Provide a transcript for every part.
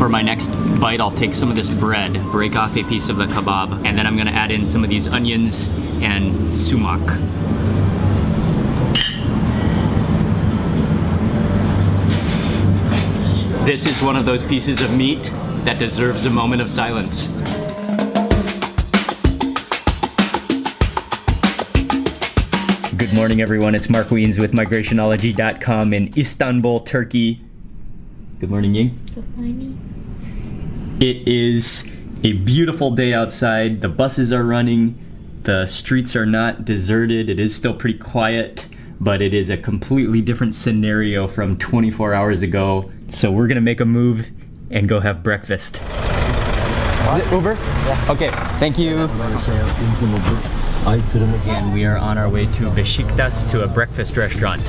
For my next bite, I'll take some of this bread, break off a piece of the kebab, and then I'm gonna add in some of these onions and sumac. This is one of those pieces of meat that deserves a moment of silence. Good morning, everyone. It's Mark Wiens with migrationology.com in Istanbul, Turkey. Good morning, Ying. Good morning. It is a beautiful day outside. The buses are running. The streets are not deserted. It is still pretty quiet, but it is a completely different scenario from 24 hours ago. So we're gonna make a move and go have breakfast. Is it Uber? Yeah. Okay, thank you. And we are on our way to Beşiktaş to a breakfast restaurant.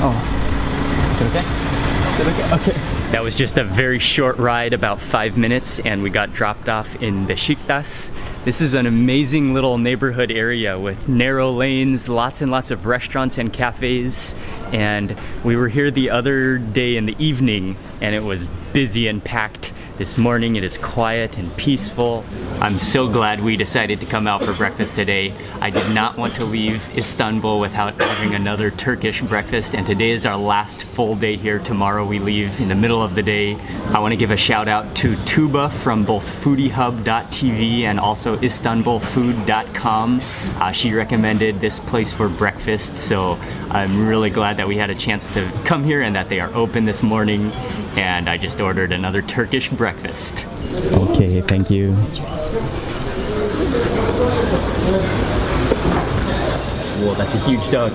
Oh, is it okay? Is it okay? Okay. That was just a very short ride, about 5 minutes, and we got dropped off in Beşiktaş. This is an amazing little neighborhood area with narrow lanes, lots and lots of restaurants and cafes. And we were here the other day in the evening, and it was busy and packed. This morning it is quiet and peaceful. I'm so glad we decided to come out for breakfast today. I did not want to leave Istanbul without having another Turkish breakfast, and today is our last full day here. Tomorrow we leave in the middle of the day. I want to give a shout out to Tuba from both foodiehub.tv and also istanbulfood.com. She recommended this place for breakfast, so I'm really glad that we had a chance to come here and that they are open this morning. And I just ordered another Turkish breakfast. Okay, thank you. Whoa, that's a huge dog.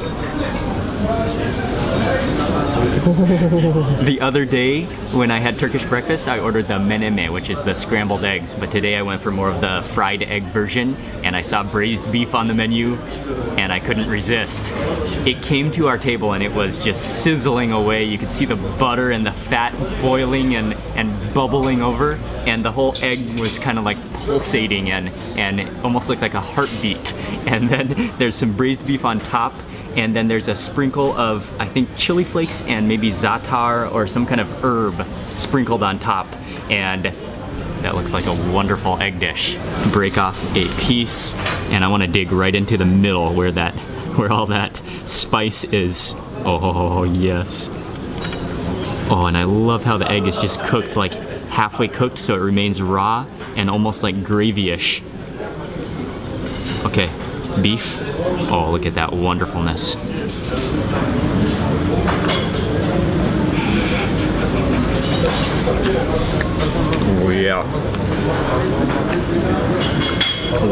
The other day when I had Turkish breakfast, I ordered the menemen, which is the scrambled eggs, but today I went for more of the fried egg version, and I saw braised beef on the menu and I couldn't resist. It came to our table and it was just sizzling away. You could see the butter and the fat boiling and bubbling over, and the whole egg was kind of like pulsating and it almost looked like a heartbeat. And then there's some braised beef on top, and then there's a sprinkle of, I think, chili flakes and maybe za'atar or some kind of herb sprinkled on top. And that looks like a wonderful egg dish. Break off a piece, and I want to dig right into the middle where all that spice is. Oh, yes. Oh, and I love how the egg is just cooked, like halfway cooked, so it remains raw and almost like gravy-ish. Okay, beef. Oh, look at that wonderfulness. Oh, yeah.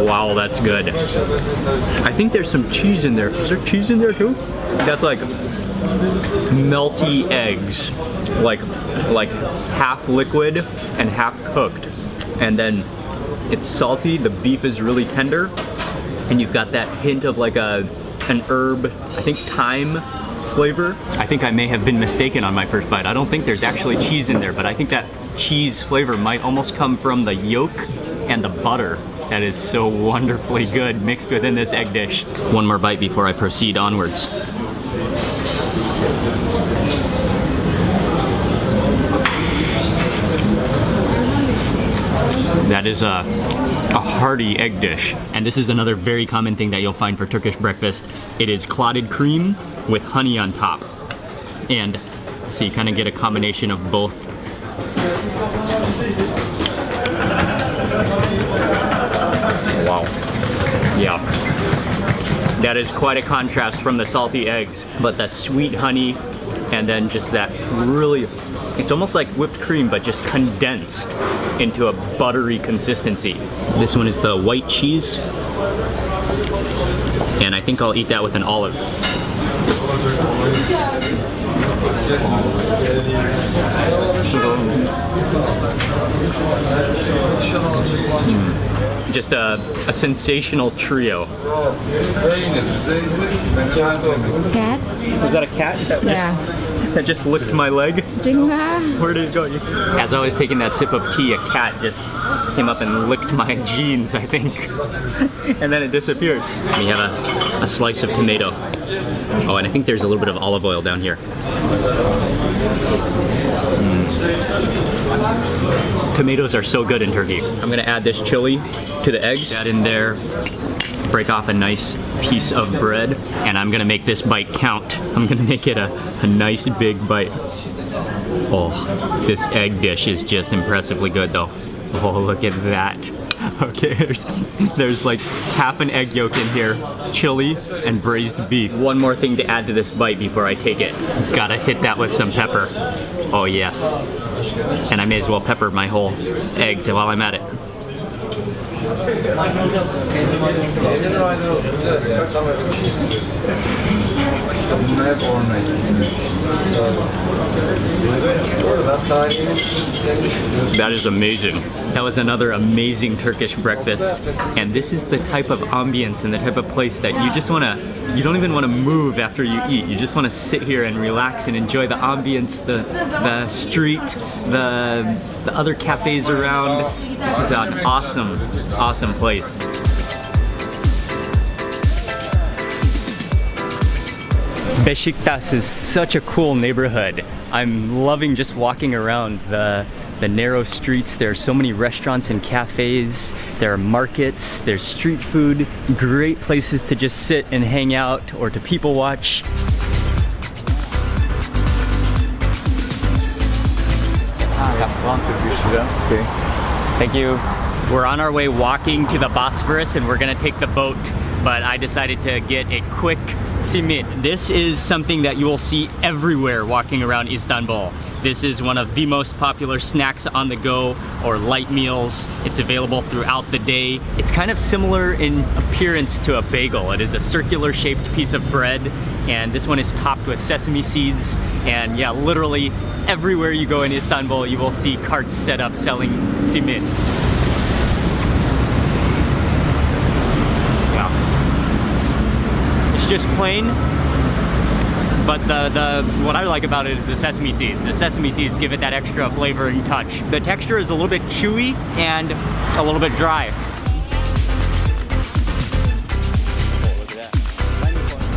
Wow, that's good. I think there's some cheese in there. Is there cheese in there too? That's like melty eggs, like half liquid and half cooked. And then it's salty, the beef is really tender, and you've got that hint of like an herb, I think thyme flavor. I think I may have been mistaken on my first bite. I don't think there's actually cheese in there, but I think that cheese flavor might almost come from the yolk and the butter. That is so wonderfully good mixed within this egg dish. One more bite before I proceed onwards. That is a hearty egg dish. And this is another very common thing that you'll find for Turkish breakfast. It is clotted cream with honey on top. And so you kind of get a combination of both. Wow. Yeah. That is quite a contrast from the salty eggs, but that sweet honey and then just that really, it's almost like whipped cream, but just condensed into a buttery consistency. This one is the white cheese, and I think I'll eat that with an olive. just a sensational trio. Cat? Was that a cat? That just licked my leg? Where did it go? As I was taking that sip of tea, a cat just came up and licked my jeans, I think. And then it disappeared. We have a slice of tomato. Oh, and I think there's a little bit of olive oil down here. Tomatoes are so good in Turkey. I'm gonna add this chili to the eggs. Add in there, break off a nice piece of bread, and I'm gonna make this bite count. I'm gonna make it a nice big bite. Oh, this egg dish is just impressively good though. Oh, look at that. Okay, there's like half an egg yolk in here, chili, and braised beef. One more thing to add to this bite before I take it. Gotta hit that with some pepper. Oh yes. And I may as well pepper my whole eggs while I'm at it. That is amazing. That was another amazing Turkish breakfast. And this is the type of ambience and the type of place that you just you don't even want to move after you eat. You just want to sit here and relax and enjoy the ambience, the street, the other cafes around. This is an awesome, awesome place. Beşiktaş is such a cool neighborhood. I'm loving just walking around the narrow streets. There are so many restaurants and cafes. There are markets, there's street food, great places to just sit and hang out or to people watch. Okay. Thank you. We're on our way walking to the Bosphorus and we're gonna take the boat, but I decided to get a quick simit. This is something that you will see everywhere walking around Istanbul. This is one of the most popular snacks on the go or light meals. It's available throughout the day. It's kind of similar in appearance to a bagel. It is a circular shaped piece of bread, and this one is topped with sesame seeds. And yeah, literally everywhere you go in Istanbul, you will see carts set up selling simit. Yeah. It's just plain. But what I like about it is the sesame seeds. The sesame seeds give it that extra flavor and touch. The texture is a little bit chewy and a little bit dry.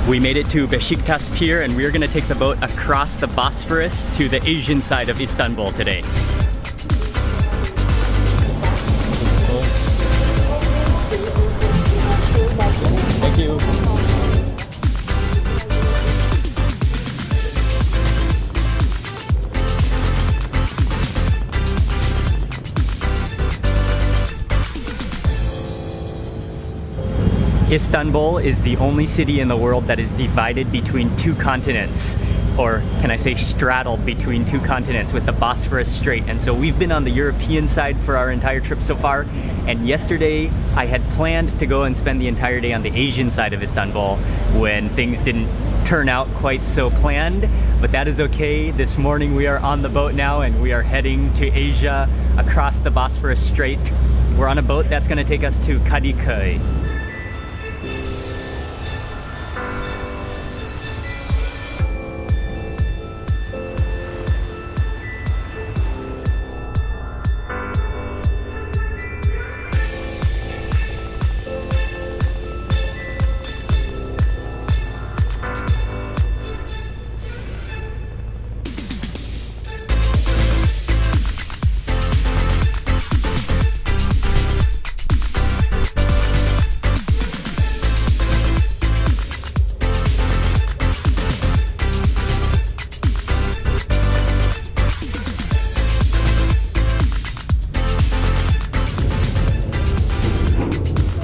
We made it to Beşiktaş Pier and we're gonna take the boat across the Bosphorus to the Asian side of Istanbul today. Thank you. Istanbul is the only city in the world that is divided between two continents, or can I say straddled between two continents with the Bosphorus Strait. And so we've been on the European side for our entire trip so far, and yesterday I had planned to go and spend the entire day on the Asian side of Istanbul when things didn't turn out quite so planned, but that is okay. This morning we are on the boat now and we are heading to Asia across the Bosphorus Strait. We're on a boat that's going to take us to Kadıköy.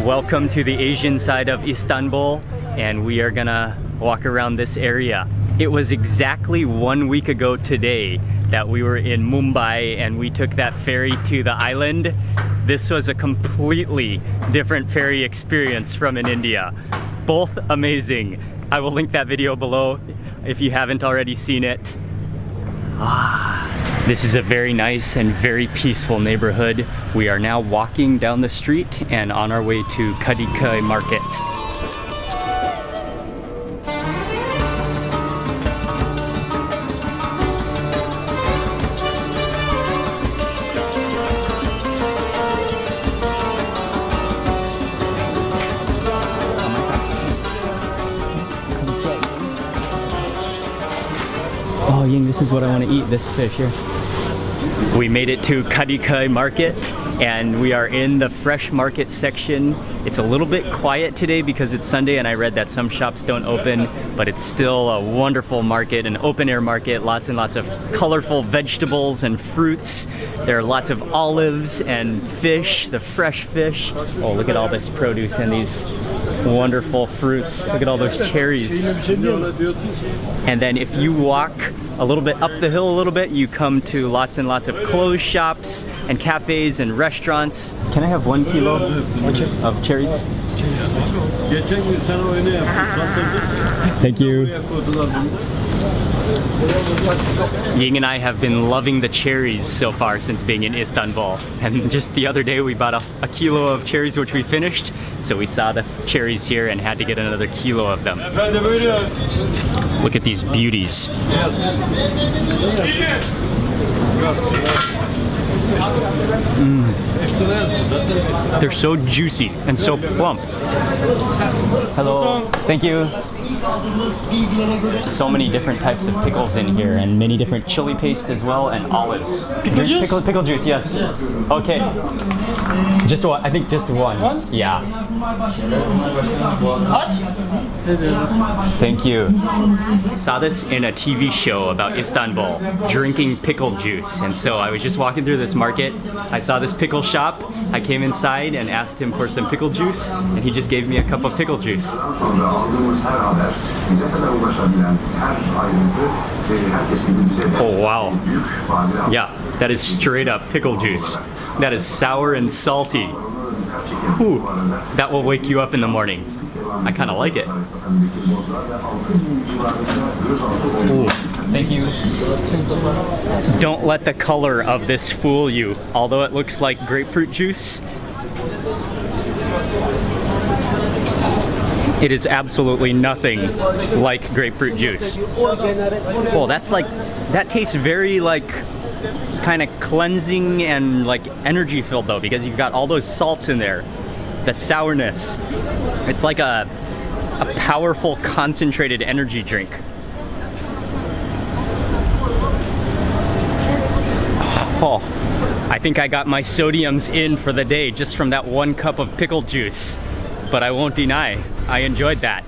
Welcome to the Asian side of Istanbul, and we are gonna walk around this area. It was exactly 1 week ago today that we were in Mumbai and we took that ferry to the island. This was a completely different ferry experience from in India. Both amazing. I will link that video below if you haven't already seen it. This is a very nice and very peaceful neighborhood. We are now walking down the street and on our way to Kadıköy Market. Oh, Ying, this is what I want to eat, this fish here. We made it to Kadıköy Market and we are in the fresh market section. It's a little bit quiet today because it's Sunday and I read that some shops don't open, but it's still a wonderful market, an open air market, lots and lots of colorful vegetables and fruits. There are lots of olives and fish, the fresh fish. Oh, look at all this produce and these wonderful fruits. Look at all those cherries. And then if you walk a little bit up the hill a little bit, you come to lots and lots of clothes shops and cafes and restaurants. Can I have 1 kilo of cherries? Thank you. Ying and I have been loving the cherries so far since being in Istanbul. And just the other day we bought a kilo of cherries which we finished. So we saw the cherries here and had to get another kilo of them. Look at these beauties. They're so juicy and so plump. Hello. Thank you. So many different types of pickles in here and many different chili paste as well and olives. Pickle juice? Pickle juice, yes. Okay. Just one, I think just one. One? Yeah. Hot? Thank you. Saw this in a TV show about Istanbul, drinking pickle juice. And so I was just walking through this market. I saw this pickle shop. I came inside and asked him for some pickle juice, and he just gave me a cup of pickle juice. Oh wow. Yeah, that is straight up pickle juice. That is sour and salty. Ooh, that will wake you up in the morning. I kind of like it. Ooh, thank you. Don't let the color of this fool you. Although it looks like grapefruit juice, it is absolutely nothing like grapefruit juice. Oh, that tastes very like kind of cleansing and like energy filled though, because you've got all those salts in there, the sourness. It's like a powerful concentrated energy drink. Oh, I think I got my sodiums in for the day just from that 1 cup of pickle juice, but I won't deny, I enjoyed that.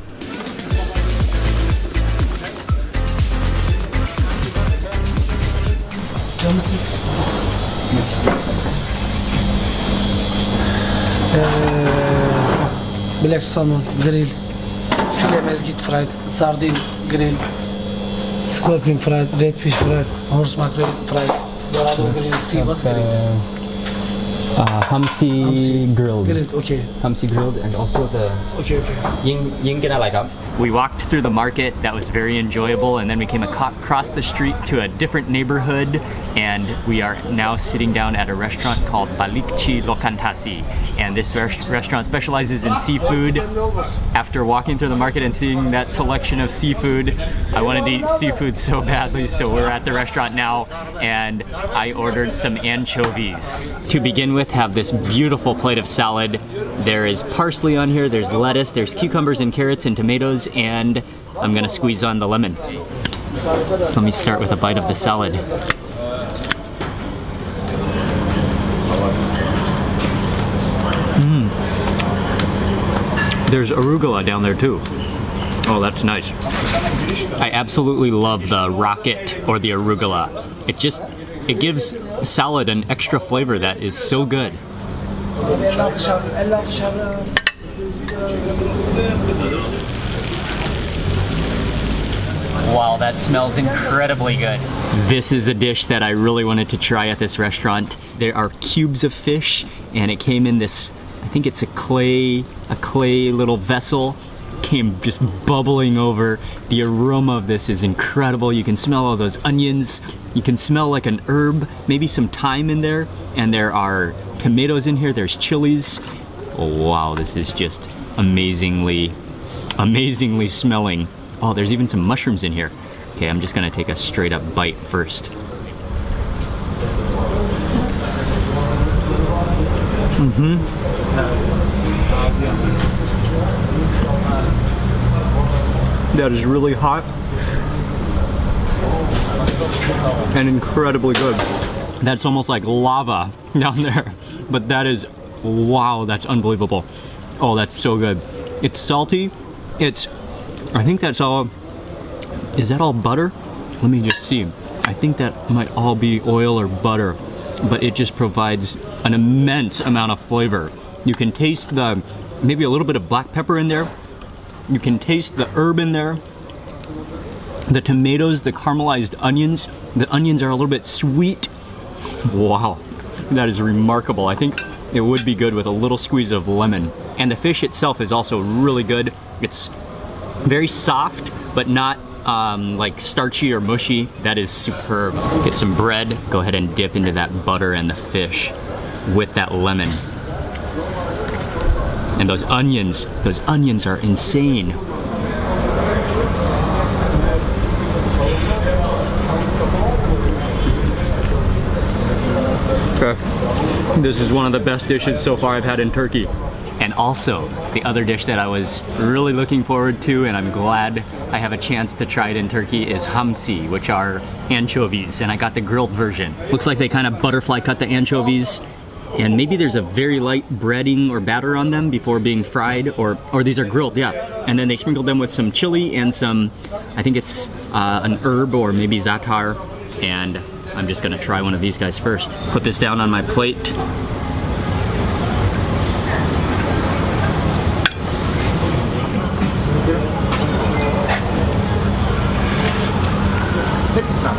Black salmon grill, filet mezgit fried, sardine grill, scorpion fried, redfish fried, horse mackerel fried, dorado grill, sea bass grill. Hamsi grilled. Grilled, okay. Hamsi grilled, and also the Okay. Ying gonna like up. We walked through the market, that was very enjoyable, and then we came across the street to a different neighborhood, and we are now sitting down at a restaurant called Balıkçı Lokantası, and this restaurant specializes in seafood. After walking through the market and seeing that selection of seafood, I wanted to eat seafood so badly, so we're at the restaurant now, and I ordered some anchovies. To begin with, have this beautiful plate of salad. There is parsley on here, there's lettuce, there's cucumbers and carrots and tomatoes, and I'm gonna squeeze on the lemon. So let me start with a bite of the salad. There's arugula down there too. Oh, that's nice. I absolutely love the rocket or the arugula. It gives salad an extra flavor that is so good. Wow, that smells incredibly good. This is a dish that I really wanted to try at this restaurant. There are cubes of fish, and it came in this, I think it's a clay little vessel, came just bubbling over. The aroma of this is incredible. You can smell all those onions. You can smell like an herb, maybe some thyme in there. And there are tomatoes in here. There's chilies. Oh, wow, this is just amazingly smelling. Oh, there's even some mushrooms in here. Okay, I'm just gonna take a straight up bite first. That is really hot and incredibly good. That's almost like lava down there, but that is, wow, that's unbelievable. Oh, that's so good. It's salty. I think that's all, is that all butter? Let me just see. I think that might all be oil or butter, but it just provides an immense amount of flavor. You can taste maybe a little bit of black pepper in there. You can taste the herb in there. The tomatoes, the caramelized onions. The onions are a little bit sweet. Wow, that is remarkable. I think it would be good with a little squeeze of lemon. And the fish itself is also really good. It's very soft, but not like starchy or mushy. That is superb. Get some bread, go ahead and dip into that butter and the fish with that lemon. And those onions are insane. Okay. This is one of the best dishes so far I've had in Turkey. And also, the other dish that I was really looking forward to, and I'm glad I have a chance to try it in Turkey, is hamsi, which are anchovies, and I got the grilled version. Looks like they kind of butterfly cut the anchovies, and maybe there's a very light breading or batter on them before being fried, or these are grilled, yeah. And then they sprinkled them with some chili and some, I think it's an herb or maybe za'atar, and I'm just gonna try one of these guys first. Put this down on my plate.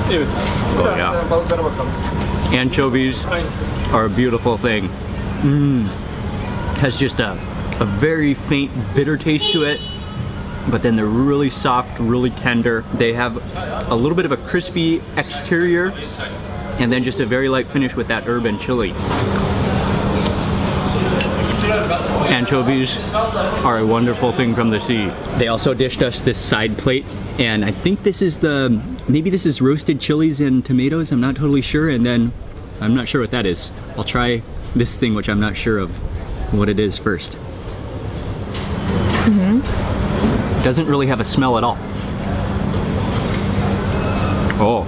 Oh yeah. Anchovies are a beautiful thing. Has just a very faint bitter taste to it, but then they're really soft, really tender. They have a little bit of a crispy exterior, and then just a very light finish with that herb and chili. Anchovies are a wonderful thing from the sea. They also dished us this side plate, and I think this is maybe this is roasted chilies and tomatoes, I'm not totally sure, and then I'm not sure what that is. I'll try this thing, which I'm not sure of what it is first. Doesn't really have a smell at all. Oh,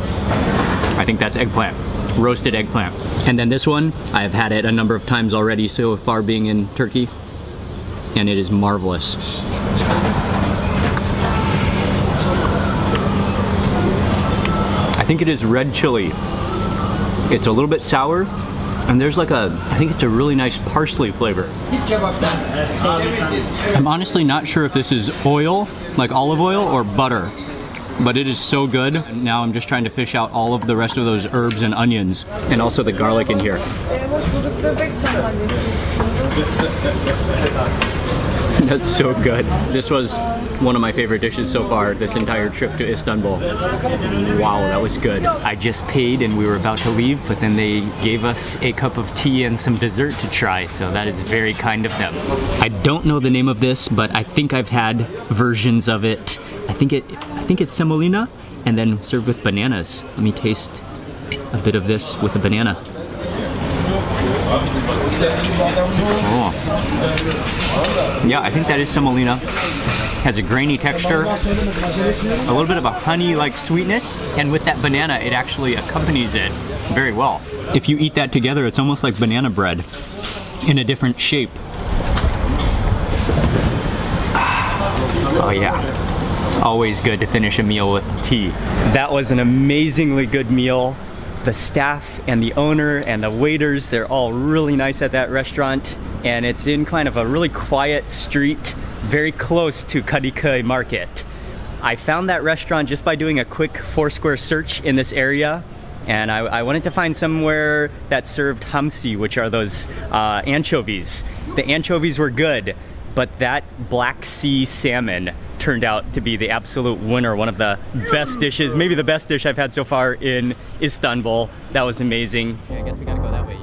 I think that's eggplant. Roasted eggplant. And then this one, I've had it a number of times already so far being in Turkey, and it is marvelous. I think it is red chili. It's a little bit sour, and there's like I think it's a really nice parsley flavor. I'm honestly not sure if this is oil, like olive oil, or butter, but it is so good. Now I'm just trying to fish out all of the rest of those herbs and onions, and also the garlic in here. That's so good. This was one of my favorite dishes so far this entire trip to Istanbul. Wow, that was good. I just paid and we were about to leave, but then they gave us a cup of tea and some dessert to try, so that is very kind of them. I don't know the name of this, but I think I've had versions of it. I think it's semolina, and then served with bananas. Let me taste a bit of this with a banana. Oh. Yeah, I think that is semolina. Has a grainy texture, a little bit of a honey-like sweetness, and with that banana, it actually accompanies it very well. If you eat that together, it's almost like banana bread in a different shape. Oh yeah, always good to finish a meal with tea. That was an amazingly good meal. The staff and the owner and the waiters, they're all really nice at that restaurant, and it's in kind of a really quiet street, very close to Kadıköy Market. I found that restaurant just by doing a quick Foursquare search in this area, and I wanted to find somewhere that served hamsi, which are those anchovies. The anchovies were good. but that Black Sea salmon turned out to be the absolute winner, one of the best dishes, maybe the best dish I've had so far in Istanbul. That was amazing. Okay, I guess we gotta go that way.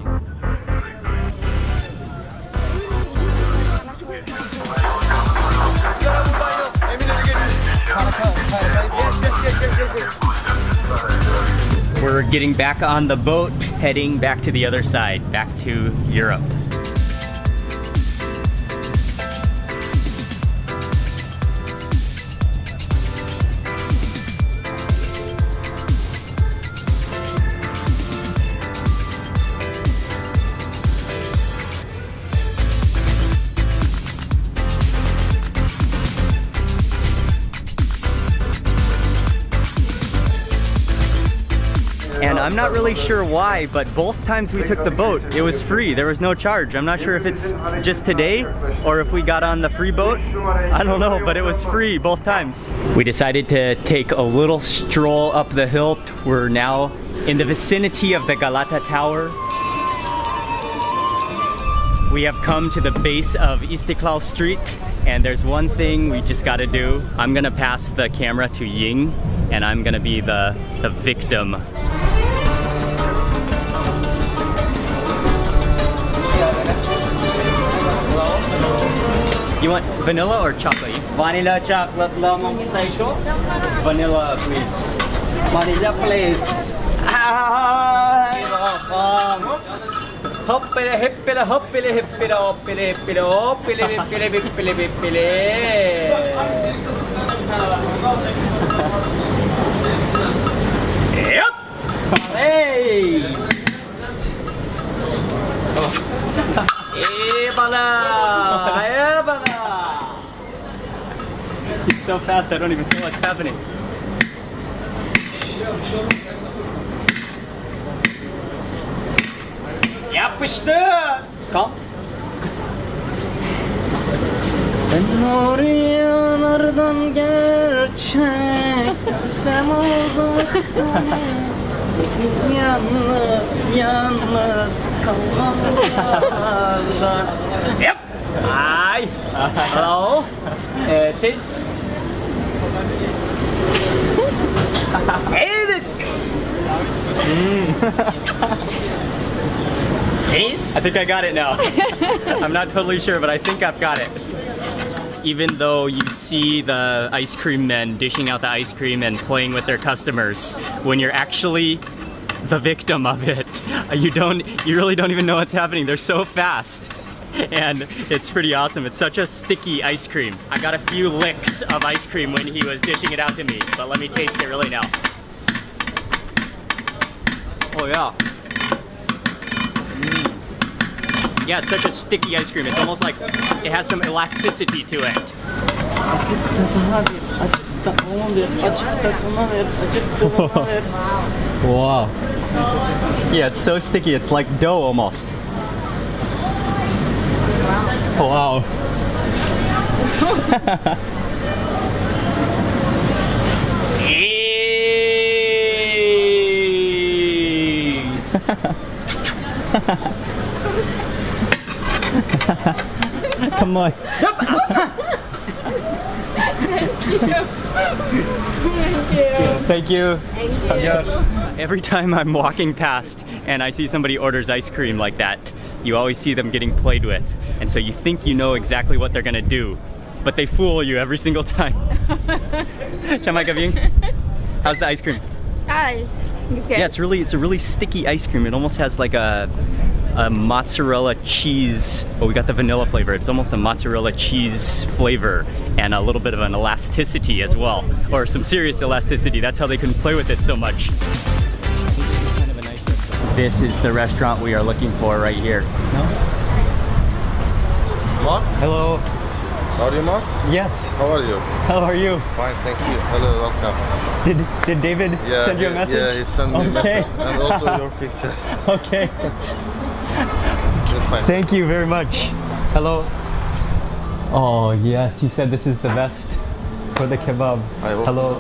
We're getting back on the boat, heading back to the other side, back to Europe. And I'm not really sure why, but both times we took the boat, it was free. There was no charge. I'm not sure if it's just today or if we got on the free boat. I don't know, but it was free both times. We decided to take a little stroll up the hill. We're now in the vicinity of the Galata Tower. We have come to the base of Istiklal Street, and there's one thing we just gotta do. I'm gonna pass the camera to Ying, and I'm gonna be the victim. You want vanilla or chocolate? Vanilla chocolate lemon pistachio. Vanilla, please. Vanilla please. Hoppele hippele hoppele hippele hoppele hippele hoppele hippele hippele hippele. Yep! Hey! Ebala! Ebala! He's so fast I don't even know what's happening. Yapıştı! Kalk. Ben oraya nereden gerçek Sen uzaktan Yalnız yalnız kalmalardan. Yep! Hi! Hello! It is... Evet! I think I got it now. I'm not totally sure, but I think I've got it. Even though you see the ice cream men dishing out the ice cream and playing with their customers, when you're actually the victim of it, you really don't even know what's happening. They're so fast. And it's pretty awesome. It's such a sticky ice cream. I got a few licks of ice cream when he was dishing it out to me, but let me taste it really now. Oh yeah. Yeah, it's such a sticky ice cream. It's almost like it has some elasticity to it. Wow. Yeah, it's so sticky. It's like dough almost. Wow. Come on. Thank you. Every time I'm walking past and I see somebody orders ice cream like that, you always see them getting played with. And so you think you know exactly what they're gonna do, but they fool you every single time. How's the ice cream? Hi. Okay. Yeah, it's a really sticky ice cream. It almost has like a mozzarella cheese. Oh, we got the vanilla flavor. It's almost a mozzarella cheese flavor and a little bit of an elasticity as well, or some serious elasticity. That's how they can play with it so much. This is the restaurant we are looking for right here. Mark? Hello. How are you, Mark? Yes. How are you? How are you? Fine, thank you. Hello, welcome. Did David send you a message? Yeah, he sent me a message. And also your pictures. Okay. That's fine. Thank you very much. Hello. Oh yes, he said this is the best for the kebab. Hello.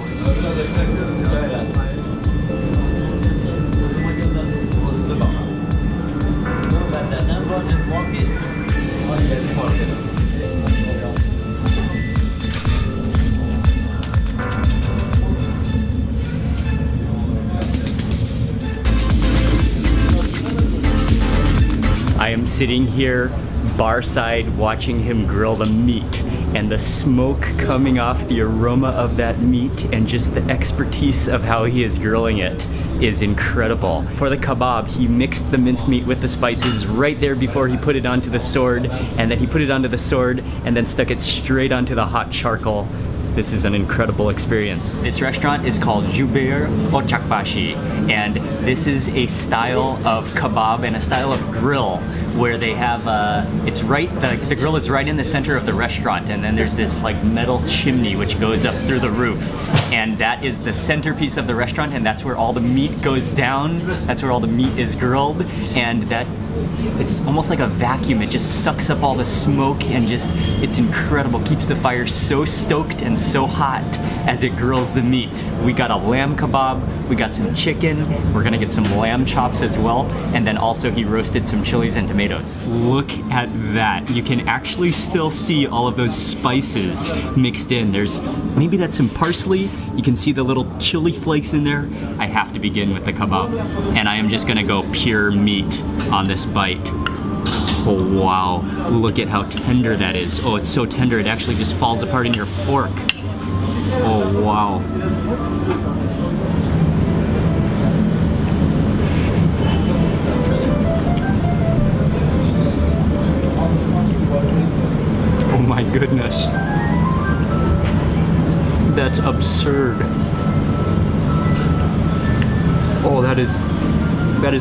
sitting here bar side watching him grill the meat, and the smoke coming off, the aroma of that meat, and just the expertise of how he is grilling it is incredible. For the kebab, he mixed the minced meat with the spices right there before he put it onto the sword, and then he put it onto the sword and then stuck it straight onto the hot charcoal. This is an incredible experience. This restaurant is called Jubair Ocakbashi, and this is a style of kebab and a style of grill where they have, it's right, the grill is right in the center of the restaurant, and then there's this like metal chimney which goes up through the roof, and that is the centerpiece of the restaurant, and that's where all the meat goes down, that's where all the meat is grilled, and that it's almost like a vacuum. It just sucks up all the smoke and just, it's incredible. Keeps the fire so stoked and so hot as it grills the meat. We got a lamb kebab, we got some chicken, we're gonna get some lamb chops as well, and then also he roasted some chilies and tomatoes. Look at that. You can actually still see all of those spices mixed in. There's, maybe that's some parsley. You can see the little chili flakes in there. I have to begin with the kebab, and I am just gonna go pure meat on this bite. Oh wow, look at how tender that is. Oh, it's so tender it actually just falls apart in your fork. Oh wow. Oh my goodness. That's absurd. Oh, that is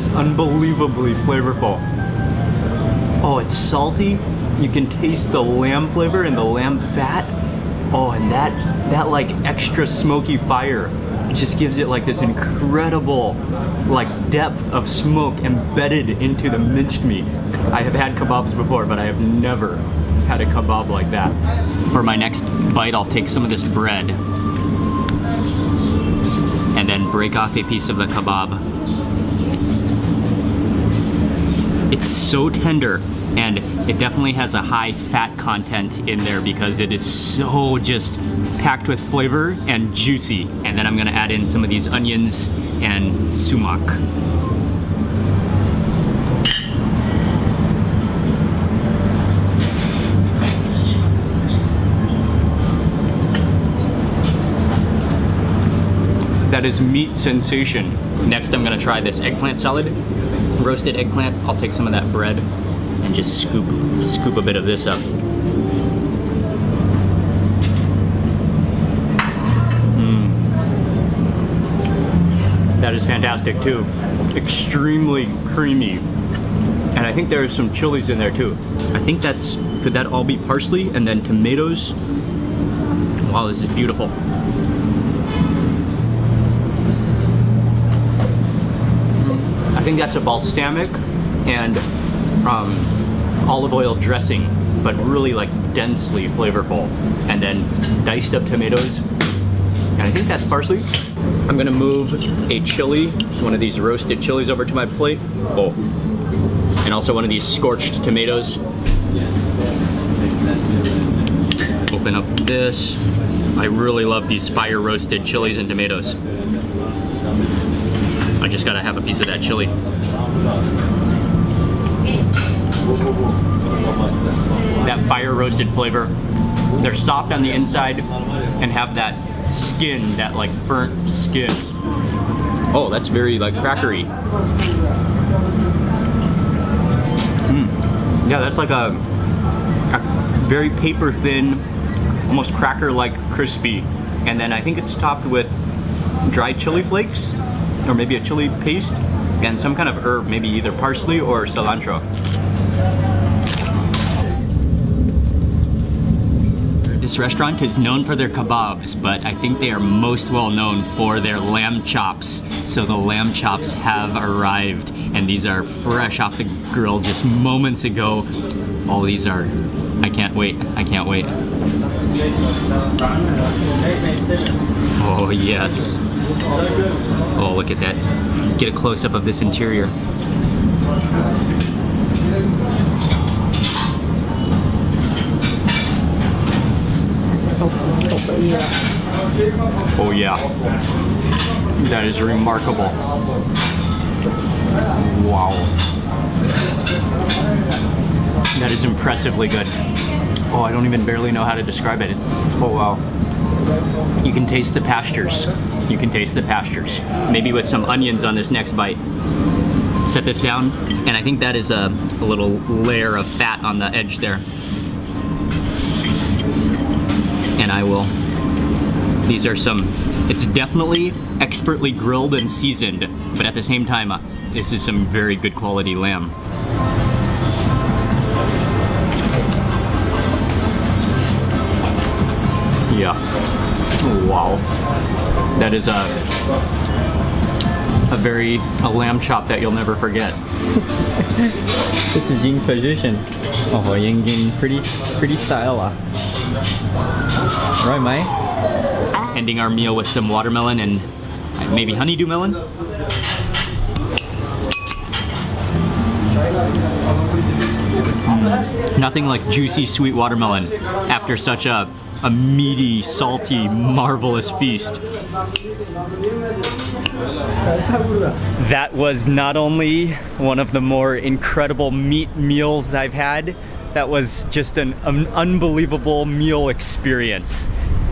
unbelievably flavorful. Oh, it's salty. You can taste the lamb flavor and the lamb fat. Oh, and that like extra smoky fire just gives it like this incredible like depth of smoke embedded into the minced meat. I have had kebabs before, but I have never had a kebab like that. For my next bite, I'll take some of this bread and then break off a piece of the kebab. It's so tender, and it definitely has a high fat content in there because it is so just packed with flavor and juicy. And then I'm gonna add in some of these onions and sumac. That is meat sensation. Next, I'm gonna try this eggplant salad. Roasted eggplant. I'll take some of that bread and just scoop a bit of this up. That is fantastic too. Extremely creamy. And I think there's some chilies in there too. I think could that all be parsley and then tomatoes? Wow, this is beautiful. I think that's a balsamic and olive oil dressing, but really like densely flavorful. And then diced up tomatoes. And I think that's parsley. I'm gonna move a chili, one of these roasted chilies over to my plate. Oh, and also one of these scorched tomatoes. Open up this. I really love these fire roasted chilies and tomatoes. I just gotta have a piece of that chili. That fire roasted flavor. They're soft on the inside and have that skin, that like burnt skin. Oh, that's very like crackery. Yeah, that's like a very paper thin, almost cracker-like crispy. And then I think it's topped with dried chili flakes, or maybe a chili paste, and some kind of herb, maybe either parsley or cilantro. This restaurant is known for their kebabs, but I think they are most well known for their lamb chops. So the lamb chops have arrived, and these are fresh off the grill just moments ago. Oh, these are, I can't wait, I can't wait. Oh yes. Oh, look at that. Get a close-up of this interior. Oh yeah. That is remarkable. Wow. That is impressively good. Oh, I don't even barely know how to describe it. Oh, wow. You can taste the pastures. You can taste the pastures. Maybe with some onions on this next bite. Set this down, and I think that is a little layer of fat on the edge there. And I will, these are some, it's definitely expertly grilled and seasoned, but at the same time, this is some very good quality lamb. Yeah. Wow. That is a lamb chop that you'll never forget. This is Ying's position. Oh, Ying pretty style. Right, Mai? Ending our meal with some watermelon and maybe honeydew melon. Nothing like juicy sweet watermelon after such a meaty, salty, marvelous feast. That was not only one of the more incredible meat meals I've had, that was just an unbelievable meal experience.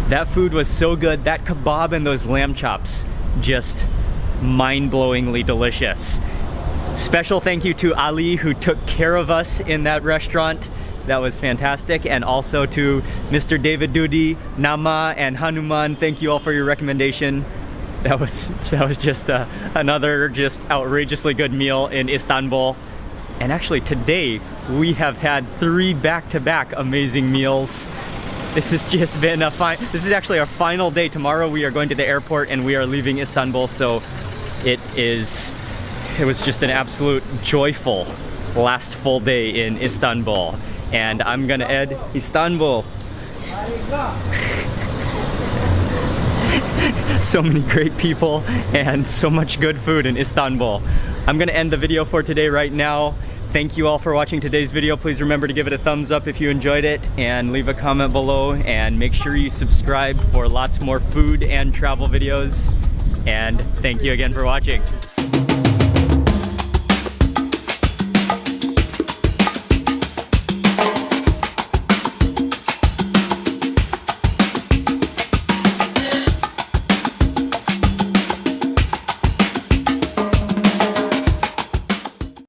That food was so good. That kebab and those lamb chops, just mind-blowingly delicious. Special thank you to Ali, who took care of us in that restaurant. That was fantastic. And also to Mr. David Dudi, Nama, and Hanuman. Thank you all for your recommendation. That was just another just outrageously good meal in Istanbul. And actually today we have had 3 back-to-back amazing meals. This has just been this is actually our final day. Tomorrow we are going to the airport and we are leaving Istanbul, so it was just an absolute joyful last full day in Istanbul. And I'm gonna end Istanbul. So many great people and so much good food in Istanbul. I'm gonna end the video for today right now. Thank you all for watching today's video. Please remember to give it a thumbs up if you enjoyed it, and leave a comment below, and make sure you subscribe for lots more food and travel videos. And thank you again for watching.